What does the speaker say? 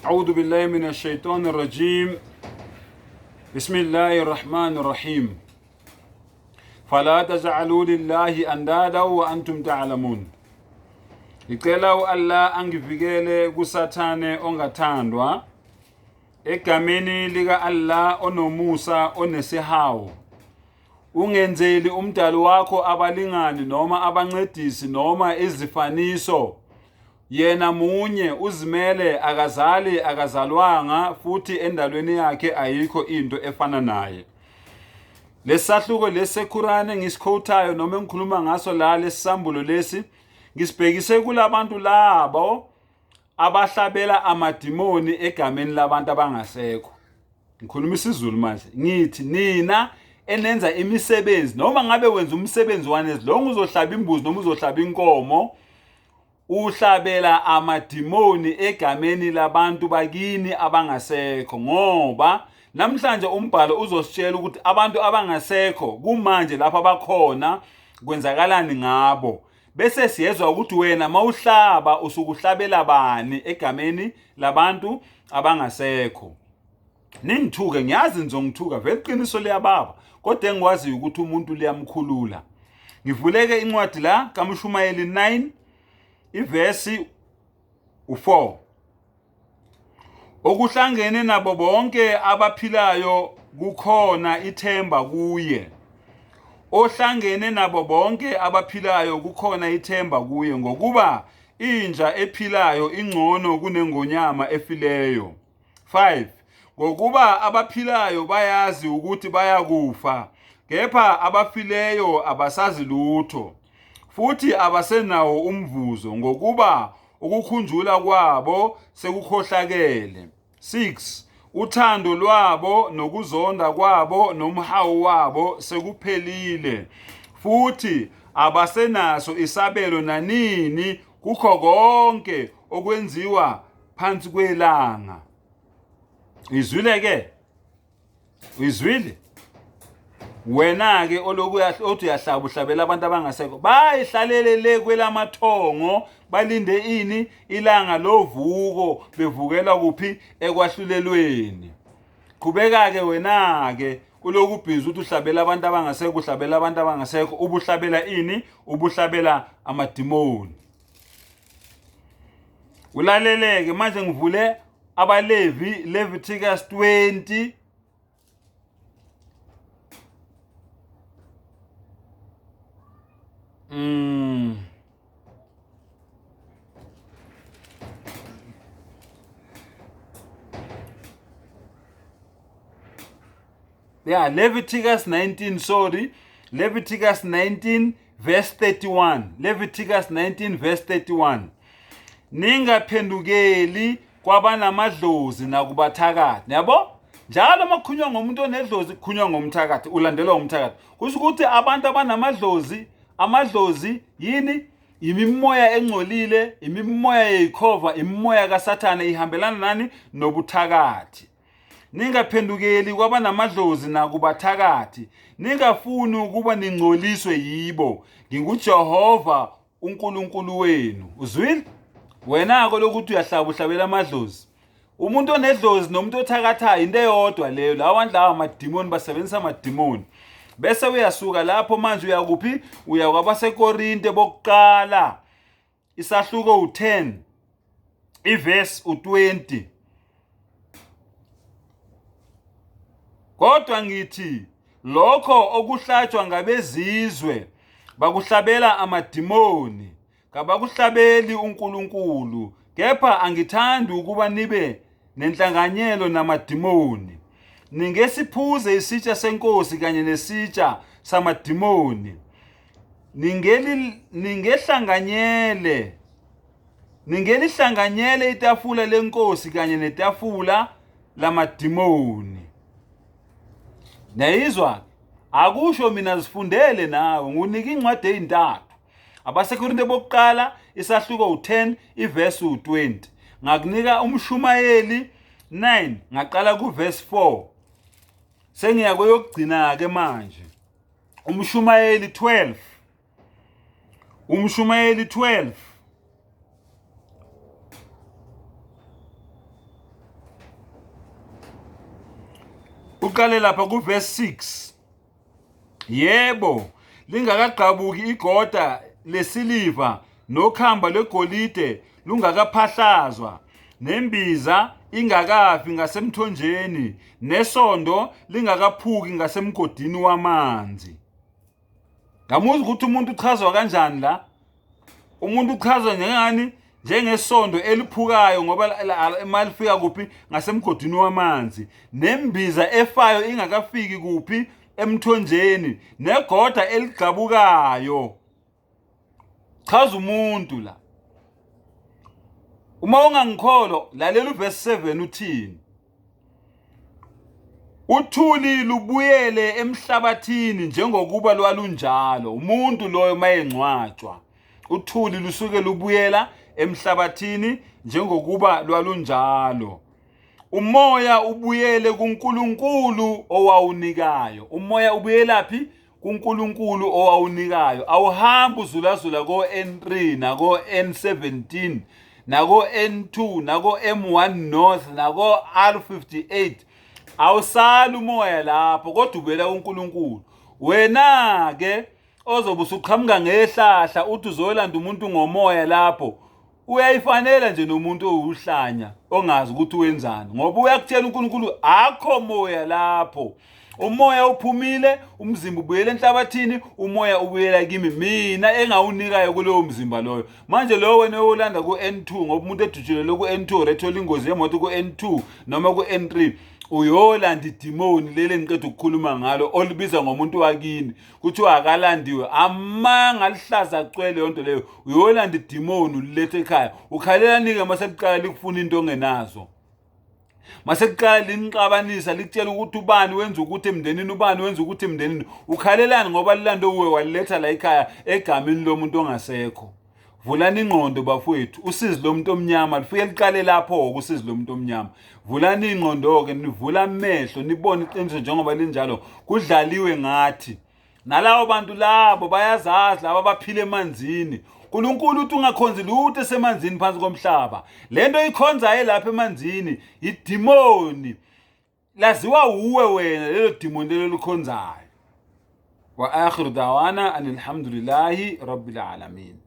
أعوذ بالله من الشيطان الرجيم. بسم الله الرحمن الرحيم. فلا تجعلوا لله أندادا وأنتم تعلمون. Ngicela Allah angivikele kusathane ongathandwa egameni lika Allah onomusa onesihawu. Ungenzeli umdali wakho abalingani noma abancedisi noma izifaniso. Yena munye uzimele akazali akazalwanga futhi endalweni yakhe ayikho into efana naye. Lesahluko leseQur'ane ngisikhothayo noma engikhuluma ngaso la lesisambulo lesi ngisibhekise kulabantu labo abahlabela amadimoni egameni labantu abangasekho. Ngikhuluma isiZulu manje. Ngithi nina enenza imisebenzi noma ngabe wenza umsebenzi wanezi lo uzohlaba imbuzi noma uzohlaba inkomo uhlabela amadimoni egameni labantu bakini abangasekho ngoba namhlanje umbhalo uzositshela ukuthi abantu abangasekho kumanje lapha bakhona kwenzakalani ngabo bese siyezwa ukuthi wena mawuhlaba usukuhlabela bani egameni labantu abangasekho. Ningithuke ngiyazi nizongithuka vele iqiniso liyababa kodwa engikwazi ukuthi umuntu liyamkhulula. Ngivuleke incwadi la kaMshumayeli 9 ivesi 4. Okuhlangene nabo bonke abaphilayo kukhona ithemba kuye. Ohlangene nabo bonke abaphilayo kukhona ithemba kuye ngokuba inja ephilayo ingcono kunengonyama efileyo. 5. Ngokuba abaphilayo bayazi ukuthi bayakufa kepha abafileyo abasazi lutho futhi abasenawo umvuzo ngokuba ukukhunjula kwabo sekukhohlakele. 6. Uthando lwabo nokuzonda kwabo nomhawu wabo sekuphelile futhi abasenaso isabelo nanini kukho konke okwenziwa phansi kwelanga. Izwile ke? Izwile? Wena ke oloku othi uyahlaba uhlabela abantu abangasekho bayihlalele le kwelamathongo balinde ini ilanga lovuko bevukela kuphi ekwahlulelweni. Qhubeka ke wena ke uloku ubhizi uthi uhlabela abantu abangasekho uhlabela abantu abangasekho ubuhlabela ini ubuhlabela amadimoni. Ulaleleke manje ngivule abaLevi Leviticus 20 Leviticus 19, sorry. Leviticus 19 verse 31. Leviticus 19 verse 31. Ningaphendukeli kwabanamadlozi nakubathakathi. Yabo? Njalo makukhunywa ngomuntu onedlozi kukhulunywa ngomthakathi ulandelwa umthakathi. Kusho ukuthi abantu abanamadlozi, amadlozi yini? Imimoya engcolile, imimoya yeJehova, imimoya kaSathane ihambelana nani nobuthakathi. Ningaphendukeli kwabanamadlozi nakubathakathi. Ningafuni ukuba ningcoliswe yibo. NginguJehova uNkulunkulu wenu. Uzwile? Wena ke lokuthi uyahlaba uhlabela amadlozi. Umuntu onedlozi nomuntu othakathayo into eyodwa leyo. Lawa ndlawa amadimoni basebenzisa amadimoni. Bese uyasuka lapho manje uyakuphi? Uya kwabaseKorinte bokuqala. Isahluko u10 iverse u20. Kodwa ngithi lokho okuhlatshwa ngabezizwe bakuhlabela amadimoni kabakuhlabeli uNkulunkulu kepha angithandi ukuba nibe nenhlanganyelo namadimoni. Ningesiphuze isitsha senkosi kanye nesitsha samadimoni. Ningelihlanganyele itafula lenkosi kanye netafula lamadimoni. Nayizwa akusho mina zifundele nawe ngunika incwadi ezintathu. AbaseKorinte bokuqala isahluko u10 iverse u20. Ngakunika uMshumayeli 9 ngaqala kuverse 4. Sengiya koyokugcina ke manje. uMshumayeli 12. uMshumayeli 12 uqale lapha ku verse 6. Yebo, lingakaqhabuki igoda lesiliva nokhamba legolide lungakaphahlazwa, nembiza ingakafi ngasemthonjeni, nesondo lingakaphuki ngasemgodini wamanzi. Ngamuzi ukuthi umuntu uchazwa kanjani la? Umuntu uchazwa njengani? Njengesondo eliphukayo ngoba emalifika kuphi ngasemgodini wamanzi, nembiza efayo ingakafiki kuphi emthonjeni, negoda eligqabukayo. Chaza umuntu la. Uma ungangikholwa lalela uverse 7 uthini? Uthuli lubuyele emhlabathini njengokuba lwalunjalo. Umuntu loyo mayengcwatshwa, uthuli lusuke lubuyela emhlabathini njengokuba lwalunjalo. Umoya ubuyele kuNkulunkulu owawunikayo. Umoya ubuyelaphi? kuNkulunkulu owawunikayo. Awuhambi uzulazula ko N3 nako N17 nako N2 nako M1 North nako R58. Awusala umoya lapho kodwa ubuyela kuNkulunkulu. Wena ke ozobe usuqhamuka ngehlahla uthi uzolanda umuntu ngomoya lapho, uyayifanela nje nomuntu owuhlanya ongazi ukuthi wenzani, ngoba uyakutshela uNkulunkulu akho moya lapho. Umoya uphumile, umzimba ubuyela enhlabathini, umoya ubuyela kimi, mina engawunikayo kulowo mzimba loyo. Manje lo wena uyolanda ku N2 ngoba umuntu edujulele ku N2 rethola ingozi yemoto ku N2 noma ku N3, uyolanda idimoni lele ngiqeda ukukhuluma ngalo olibiza ngomuntu wakini kuthiwa akalandiwe, amanga lihlaza cwele yonto leyo. Uyolanda idimoni ulethe ekhaya, ukhalela nike masekuqala likufuna into ongenazo. Masekuqala linixabanisa likutshela ukuthi ubani wenza ukuthi emndenini, ubani wenza ukuthi emndenini, ukhalelani ngoba lilando uwe waliletha la ekhaya egameni lomuntu ongasekho. Vulani ingqondo bafowethu, usizi lomuntu omnyama lifike liqale lapho usizi lomuntu omnyama. Vulani ingqondo ke, nivula amehlo nibone iqiniso njengoba linjalo kudlaliwe ngathi. Nalawo bantu labo bayazazi laba baphile emanzini. uNkulunkulu uthi ungakhonzi lutho esemanzini phansi komhlaba. Lento ikhonzayo lapha emanzini idimoni. Laziwa uwe wena lelo dimoni lelo likhonzayo. Wa akhiru da'wana alhamdulillahi rabbil alamin.